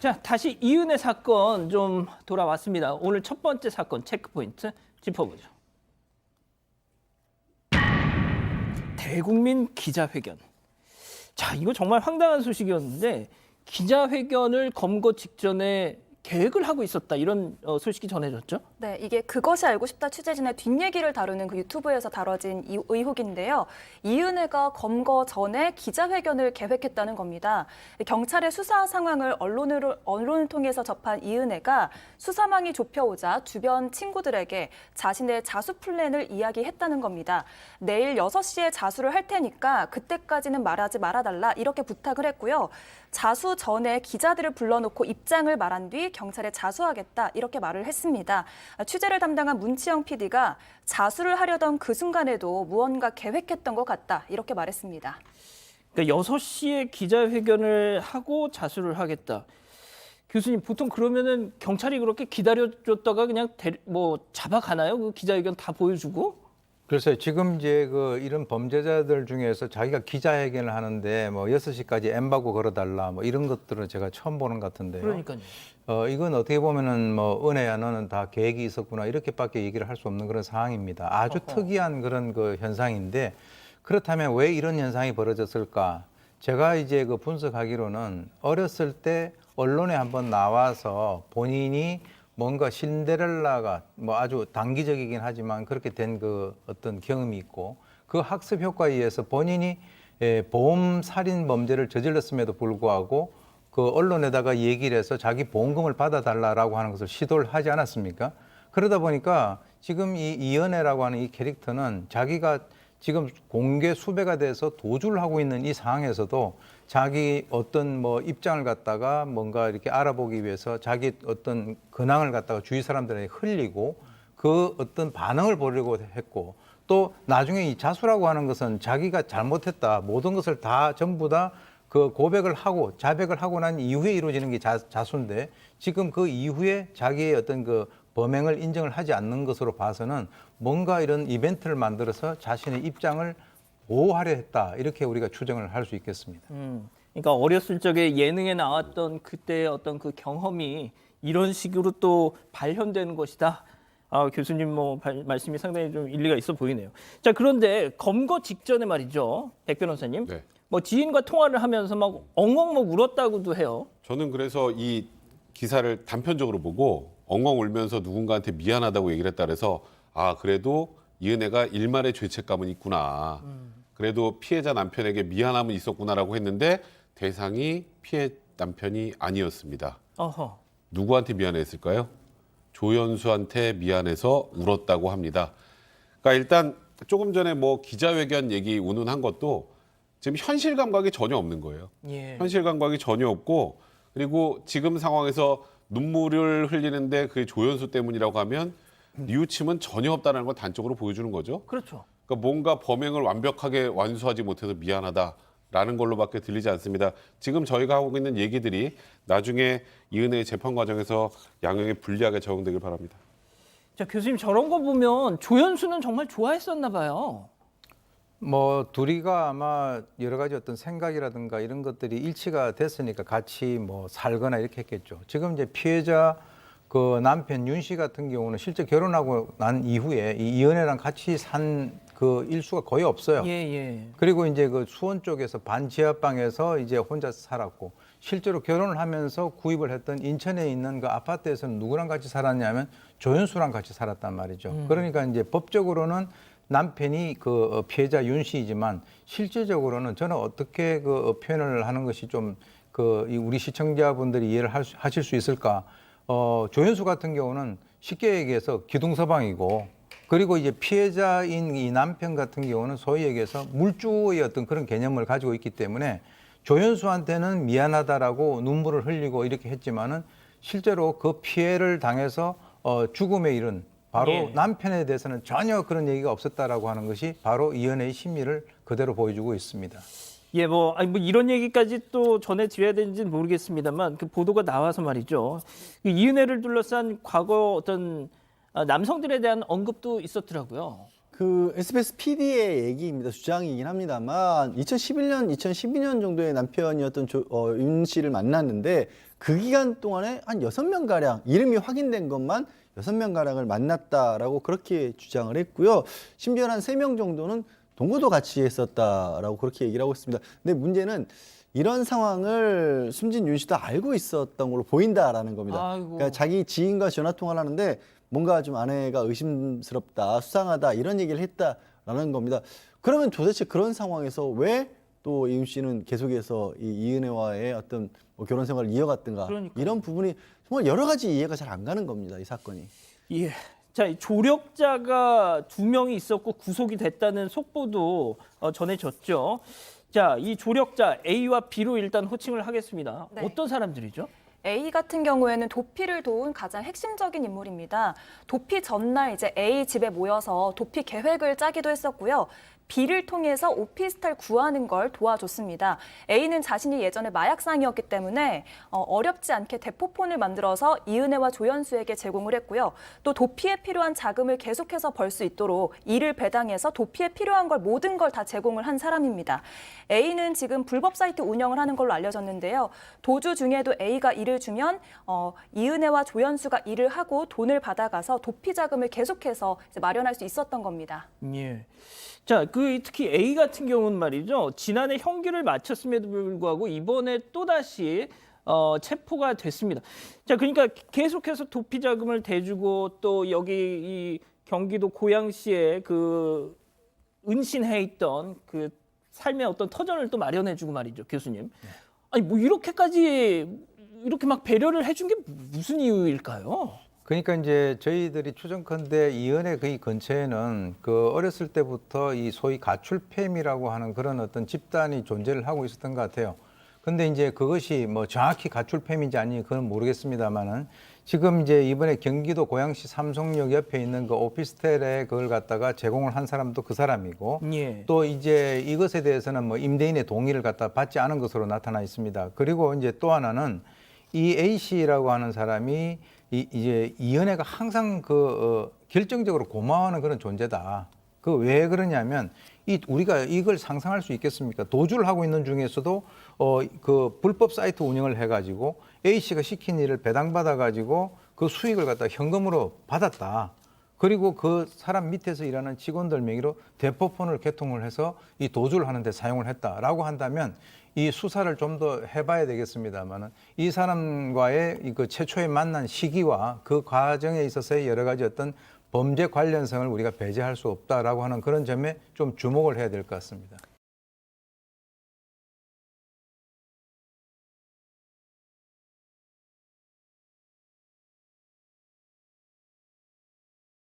자, 다시 이은혜 사건 좀 돌아왔습니다. 오늘 첫 번째 사건 체크포인트 짚어보죠. 대국민 기자회견. 자, 이거 정말 황당한 소식이었는데 기자회견을 검거 직전에 계획을 하고 있었다 이런 소식이 전해졌죠? 네, 이게 그것이 알고 싶다 취재진의 뒷얘기를 다루는 그 유튜브에서 다뤄진 이 의혹인데요. 이은혜가 검거 전에 기자회견을 계획했다는 겁니다. 경찰의 수사 상황을 언론을 통해서 접한 이은혜가 수사망이 좁혀오자 주변 친구들에게 자신의 자수 플랜을 이야기했다는 겁니다. 내일 6시에 자수를 할 테니까 그때까지는 말하지 말아달라 이렇게 부탁을 했고요. 자수 전에 기자들을 불러놓고 입장을 말한 뒤 경찰에 자수하겠다 이렇게 말을 했습니다. 취재를 담당한 문치영 PD가 자수를 하려던 그 순간에도 무언가 계획했던 것 같다 이렇게 말했습니다. 그러니까 6시에 기자회견을 하고 자수를 하겠다. 교수님 보통 그러면은 경찰이 그렇게 기다려줬다가 그냥 잡아가나요? 그 기자회견 다 보여주고? 글쎄요, 지금 이제 이런 범죄자들 중에서 자기가 기자회견을 하는데 뭐 6시까지 엠바고 걸어달라 뭐 이런 것들은 제가 처음 보는 것 같은데요. 그러니까요. 이건 어떻게 보면은 뭐 은혜야 너는 다 계획이 있었구나 이렇게밖에 얘기를 할 수 없는 그런 상황입니다. 아주 특이한 그런 현상인데 그렇다면 왜 이런 현상이 벌어졌을까? 제가 이제 분석하기로는 어렸을 때 언론에 한번 나와서 본인이 뭔가 신데렐라가 뭐 아주 단기적이긴 하지만 그렇게 된 어떤 경험이 있고 그 학습 효과에 의해서 본인이 보험 살인 범죄를 저질렀음에도 불구하고 그 언론에다가 얘기를 해서 자기 보험금을 받아달라고 하는 것을 시도를 하지 않았습니까? 그러다 보니까 지금 이 이은혜라고 하는 이 캐릭터는 자기가 지금 공개 수배가 돼서 도주를 하고 있는 이 상황에서도 자기 어떤 입장을 갖다가 뭔가 이렇게 알아보기 위해서 자기 어떤 근황을 갖다가 주위 사람들에게 흘리고 그 어떤 반응을 보려고 했고 또 나중에 이 자수라고 하는 것은 자기가 잘못했다 모든 것을 다 전부 다 그 고백을 하고 자백을 하고 난 이후에 이루어지는 게 자수인데 지금 그 이후에 자기의 어떤 범행을 인정을 하지 않는 것으로 봐서는 뭔가 이런 이벤트를 만들어서 자신의 입장을 보호하려 했다 이렇게 우리가 추정을 할 수 있겠습니다. 그러니까 어렸을 적에 예능에 나왔던 그때의 어떤 그 경험이 이런 식으로 또 발현되는 것이다. 교수님 말씀이 상당히 좀 일리가 있어 보이네요. 자, 그런데 검거 직전에 말이죠, 백 변호사님. 네. 지인과 통화를 하면서 막 엉엉 울었다고도 해요. 저는 그래서 이 기사를 단편적으로 보고 엉엉 울면서 누군가한테 미안하다고 얘기를 했다 그래서 그래도 이은혜가 일말의 죄책감은 있구나. 그래도 피해자 남편에게 미안함은 있었구나라고 했는데 대상이 피해 남편이 아니었습니다. 어허. 누구한테 미안했을까요? 조연수한테 미안해서 울었다고 합니다. 그러니까 일단 조금 전에 기자회견 얘기 운운한 것도 지금 현실 감각이 전혀 없는 거예요. 예. 현실 감각이 전혀 없고 그리고 지금 상황에서 눈물을 흘리는데 그게 조연수 때문이라고 하면 뉘우침은 전혀 없다는 걸 단적으로 보여주는 거죠. 그렇죠. 그러니까 뭔가 범행을 완벽하게 완수하지 못해서 미안하다라는 걸로밖에 들리지 않습니다. 지금 저희가 하고 있는 얘기들이 나중에 이은혜의 재판 과정에서 양형에 불리하게 적용되길 바랍니다. 자, 교수님 저런 거 보면 조연수는 정말 좋아했었나 봐요. 둘이가 아마 여러 가지 어떤 생각이라든가 이런 것들이 일치가 됐으니까 같이 살거나 이렇게 했겠죠. 지금 이제 피해자 그 남편 윤 씨 같은 경우는 실제 결혼하고 난 이후에 이 이은혜랑 같이 산 그 일수가 거의 없어요. 예. 그리고 이제 그 수원 쪽에서 반지하방에서 이제 혼자 살았고 실제로 결혼을 하면서 구입을 했던 인천에 있는 그 아파트에서는 누구랑 같이 살았냐면 조연수랑 같이 살았단 말이죠. 그러니까 이제 법적으로는 남편이 그 피해자 윤 씨이지만 실제적으로는 저는 어떻게 표현을 하는 것이 좀 우리 시청자분들이 이해를 하실 수 있을까? 조연수 같은 경우는 쉽게 얘기해서 기둥서방이고 그리고 이제 피해자인 이 남편 같은 경우는 소위 얘기해서 물주의 어떤 그런 개념을 가지고 있기 때문에 조연수한테는 미안하다라고 눈물을 흘리고 이렇게 했지만은 실제로 그 피해를 당해서 죽음에 이른 바로 남편에 대해서는 전혀 그런 얘기가 없었다라고 하는 것이 바로 이은혜의 심리를 그대로 보여주고 있습니다. 예, 이런 얘기까지 또 전해드려야 되는지는 모르겠습니다만 그 보도가 나와서 말이죠. 이은혜를 둘러싼 과거 어떤 남성들에 대한 언급도 있었더라고요. 그 SBS PD의 얘기입니다. 주장이긴 합니다만 2011년, 2012년 정도의 남편이었던 윤 씨를 만났는데 그 기간 동안에 한 6명 가량 이름이 확인된 것만 6명 가량을 만났다라고 그렇게 주장을 했고요. 심지어 한 3명 정도는 동거도 같이 했었다라고 그렇게 얘기를 하고 있습니다. 근데 문제는 이런 상황을 숨진 윤 씨도 알고 있었던 걸로 보인다라는 겁니다. 아이고. 그러니까 자기 지인과 전화 통화를 하는데 뭔가 좀 아내가 의심스럽다, 수상하다 이런 얘기를 했다라는 겁니다. 그러면 도대체 그런 상황에서 왜 또 이윤 씨는 계속해서 이 이은혜와의 어떤 뭐 결혼 생활을 이어갔던가 그러니까요. 이런 부분이 정말 여러 가지 이해가 잘 안 가는 겁니다. 이 사건이. 예. 자, 이 조력자가 2명이 있었고 구속이 됐다는 속보도 전해졌죠. 자, 이 조력자 A와 B로 일단 호칭을 하겠습니다. 네. 어떤 사람들이죠? A 같은 경우에는 도피를 도운 가장 핵심적인 인물입니다. 도피 전날 이제 A 집에 모여서 도피 계획을 짜기도 했었고요. B를 통해서 오피스텔 구하는 걸 도와줬습니다. A는 자신이 예전에 마약상이었기 때문에 어렵지 않게 대포폰을 만들어서 이은혜와 조연수에게 제공을 했고요. 또 도피에 필요한 자금을 계속해서 벌 수 있도록 이를 배당해서 도피에 필요한 걸 모든 걸 다 제공을 한 사람입니다. A는 지금 불법 사이트 운영을 하는 걸로 알려졌는데요. 도주 중에도 A가 일을 주면 이은혜와 조연수가 일을 하고 돈을 받아가서 도피 자금을 계속해서 이제 마련할 수 있었던 겁니다. 예. 자, 특히 A 같은 경우는 말이죠. 지난해 형기를 마쳤음에도 불구하고 이번에 또다시 체포가 됐습니다. 자, 그러니까 계속해서 도피 자금을 대주고 또 여기 이 경기도 고양시에 그 은신해 있던 그 삶의 어떤 터전을 또 마련해주고 말이죠, 교수님. 아니 뭐 이렇게 막 배려를 해준 게 무슨 이유일까요? 그러니까 이제 저희들이 추정컨대 이은혜 그 근처에는 그 어렸을 때부터 이 소위 가출팸이라고 하는 그런 어떤 집단이 존재를 하고 있었던 것 같아요. 근데 이제 그것이 뭐 정확히 가출팸인지 아닌지 그건 모르겠습니다만은 지금 이제 이번에 경기도 고양시 삼성역 옆에 있는 그 오피스텔에 그걸 갖다가 제공을 한 사람도 그 사람이고 예. 또 이제 이것에 대해서는 뭐 임대인의 동의를 갖다 받지 않은 것으로 나타나 있습니다. 그리고 이제 또 하나는 이 A 씨라고 하는 사람이 이제 이은혜가 항상 결정적으로 고마워하는 그런 존재다. 그 왜 그러냐면 우리가 이걸 상상할 수 있겠습니까? 도주를 하고 있는 중에서도 그 불법 사이트 운영을 해가지고 A 씨가 시킨 일을 배당받아가지고 그 수익을 갖다 현금으로 받았다. 그리고 그 사람 밑에서 일하는 직원들 명의로 대포폰을 개통을 해서 이 도주를 하는데 사용을 했다라고 한다면 이 수사를 좀 더 해봐야 되겠습니다만은 이 사람과의 그 최초에 만난 시기와 그 과정에 있어서의 여러 가지 어떤 범죄 관련성을 우리가 배제할 수 없다라고 하는 그런 점에 좀 주목을 해야 될 것 같습니다.